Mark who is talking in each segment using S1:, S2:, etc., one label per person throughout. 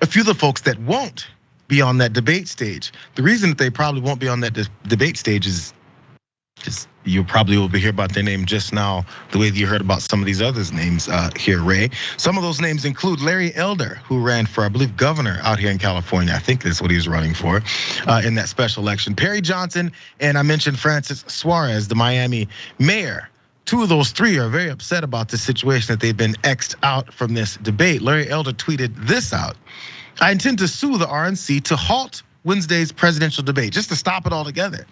S1: few of the folks that won't be on that debate stage. The reason that they probably won't be on that debate stage is just you probably will be hear about their name just now, the way that you heard about some of these others' names here, Ray. Some of those names include Larry Elder, who ran for, I believe, governor out here in California. I think that's what he was running for in that special election. Perry Johnson, and I mentioned Francis Suarez, the Miami mayor. Two of those three are very upset about this situation that they've been X'd out from this debate. Larry Elder tweeted this out: "I intend to sue the RNC to halt Wednesday's presidential debate, just to stop it altogether.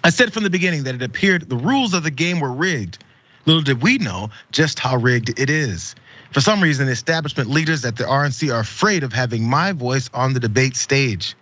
S1: I said from the beginning that it appeared the rules of the game were rigged. Little did we know just how rigged it is. For some reason, the establishment leaders at the RNC are afraid of having my voice on the debate stage.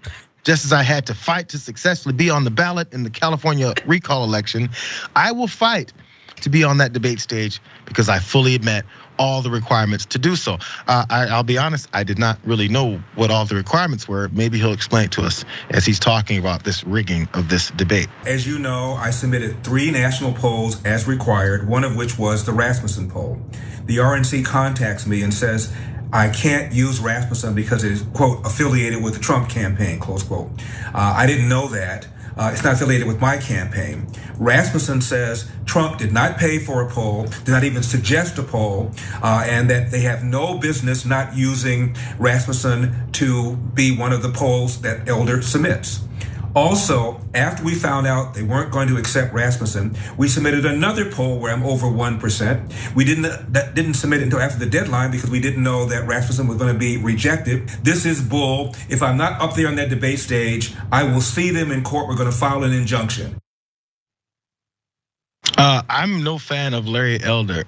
S1: Just as I had to fight to successfully be on the ballot in the California recall election, I will fight to be on that debate stage because I fully met all the requirements to do so." I'll be honest, I did not really know what all the requirements were. Maybe he'll explain it to us as he's talking about this rigging of this debate.
S2: As you know, I submitted 3 national polls as required, one of which was the Rasmussen poll. The RNC contacts me and says, I can't use Rasmussen because it is, quote, affiliated with the Trump campaign, close quote. I didn't know that. It's not affiliated with my campaign. Rasmussen says Trump did not pay for a poll, did not even suggest a poll, and that they have no business not using Rasmussen to be one of the polls that Elder submits. Also, after we found out they weren't going to accept Rasmussen, we submitted another poll where I'm over 1%. We didn't submit it until after the deadline because we didn't know that Rasmussen was going to be rejected. This is bull. If I'm not up there on that debate stage, I will see them in court. We're going to file an injunction.
S1: I'm no fan of Larry Elder,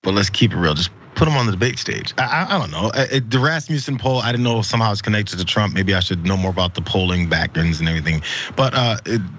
S1: but let's keep it real. Just put him on the debate stage. I don't know. The Rasmussen poll, I didn't know somehow it's connected to Trump. Maybe I should know more about the polling backgrounds and everything. But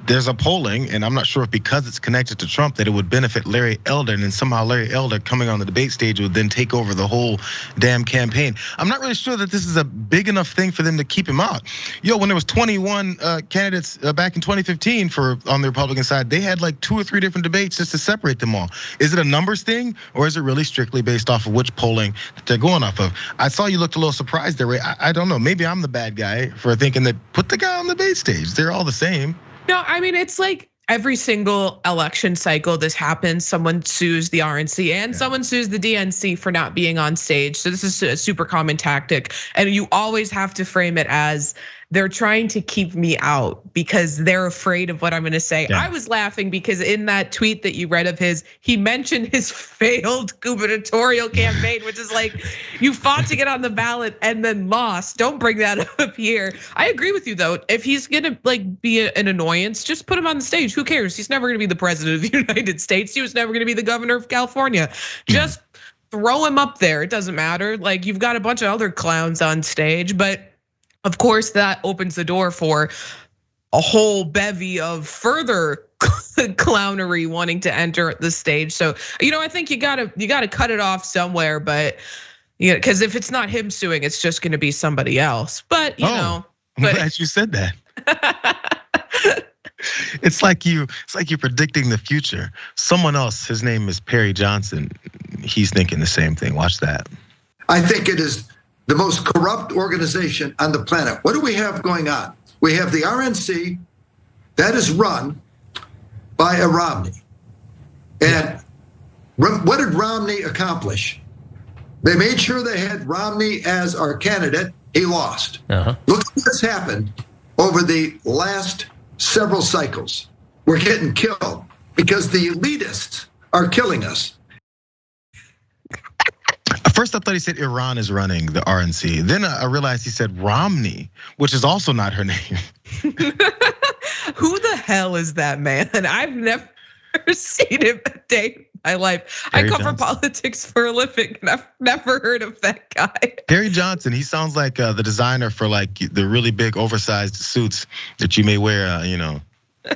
S1: there's a polling, and I'm not sure if because it's connected to Trump that it would benefit Larry Elder, and then somehow Larry Elder coming on the debate stage would then take over the whole damn campaign. I'm not really sure that this is a big enough thing for them to keep him out. When there was 21 candidates back in 2015 on the Republican side, they had like 2 or 3 different debates just to separate them all. Is it a numbers thing, or is it really strictly based off of which polling that they're going off of? I saw you looked a little surprised there, Ray. I don't know. Maybe I'm the bad guy for thinking that put the guy on the debate stage. They're all the same.
S3: No, I mean, it's like every single election cycle this happens. Someone sues the RNC and someone sues the DNC for not being on stage. So this is a super common tactic. And you always have to frame it as they're trying to keep me out because they're afraid of what I'm gonna say. Yeah. I was laughing because in that tweet that you read of his, he mentioned his failed gubernatorial campaign, which is like, you fought to get on the ballot and then lost. Don't bring that up here. I agree with you though. If he's gonna like be an annoyance, just put him on the stage. Who cares? He's never gonna be the president of the United States. He was never gonna be the governor of California. Just throw him up there. It doesn't matter. Like you've got a bunch of other clowns on stage, but of course, that opens the door for a whole bevy of further clownery wanting to enter the stage. So, I think you gotta cut it off somewhere. But because if it's not him suing, it's just going to be somebody else. But
S1: I'm glad you said that. It's like you're predicting the future. Someone else, his name is Perry Johnson. He's thinking the same thing. Watch that.
S4: I think it is the most corrupt organization on the planet. What do we have going on? We have the RNC that is run by a Romney. And what did Romney accomplish? They made sure they had Romney as our candidate. He lost. Look at what's happened over the last several cycles. We're getting killed because the elitists are killing us.
S1: First, I thought he said Iran is running the RNC. Then I realized he said Romney, which is also not her name.
S3: Who the hell is that man? I've never seen him a day in my life. I cover politics for a living, and I've never heard of that guy.
S1: Perry Johnson, he sounds like the designer for like the really big oversized suits that you may wear,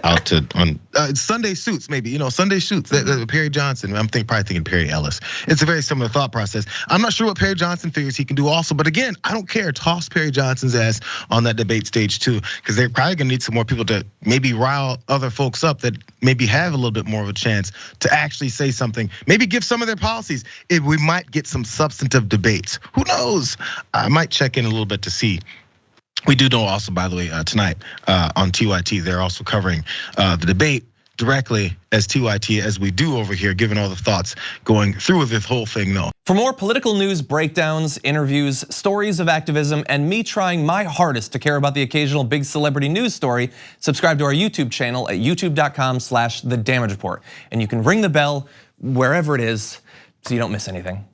S1: out to on Sunday Suits, maybe, Sunday Suits. Perry Johnson. Probably thinking Perry Ellis. It's a very similar thought process. I'm not sure what Perry Johnson figures he can do also, but again, I don't care. Toss Perry Johnson's ass on that debate stage too, because they're probably gonna need some more people to maybe rile other folks up that maybe have a little bit more of a chance to actually say something. Maybe give some of their policies. If we might get some substantive debates. Who knows? I might check in a little bit to see. We do know also, by the way, tonight on TYT, they're also covering the debate directly as TYT as we do over here, given all the thoughts going through with this whole thing though.
S5: For more political news breakdowns, interviews, stories of activism, and me trying my hardest to care about the occasional big celebrity news story, subscribe to our YouTube channel at youtube.com/The Damage Report. And you can ring the bell wherever it is so you don't miss anything.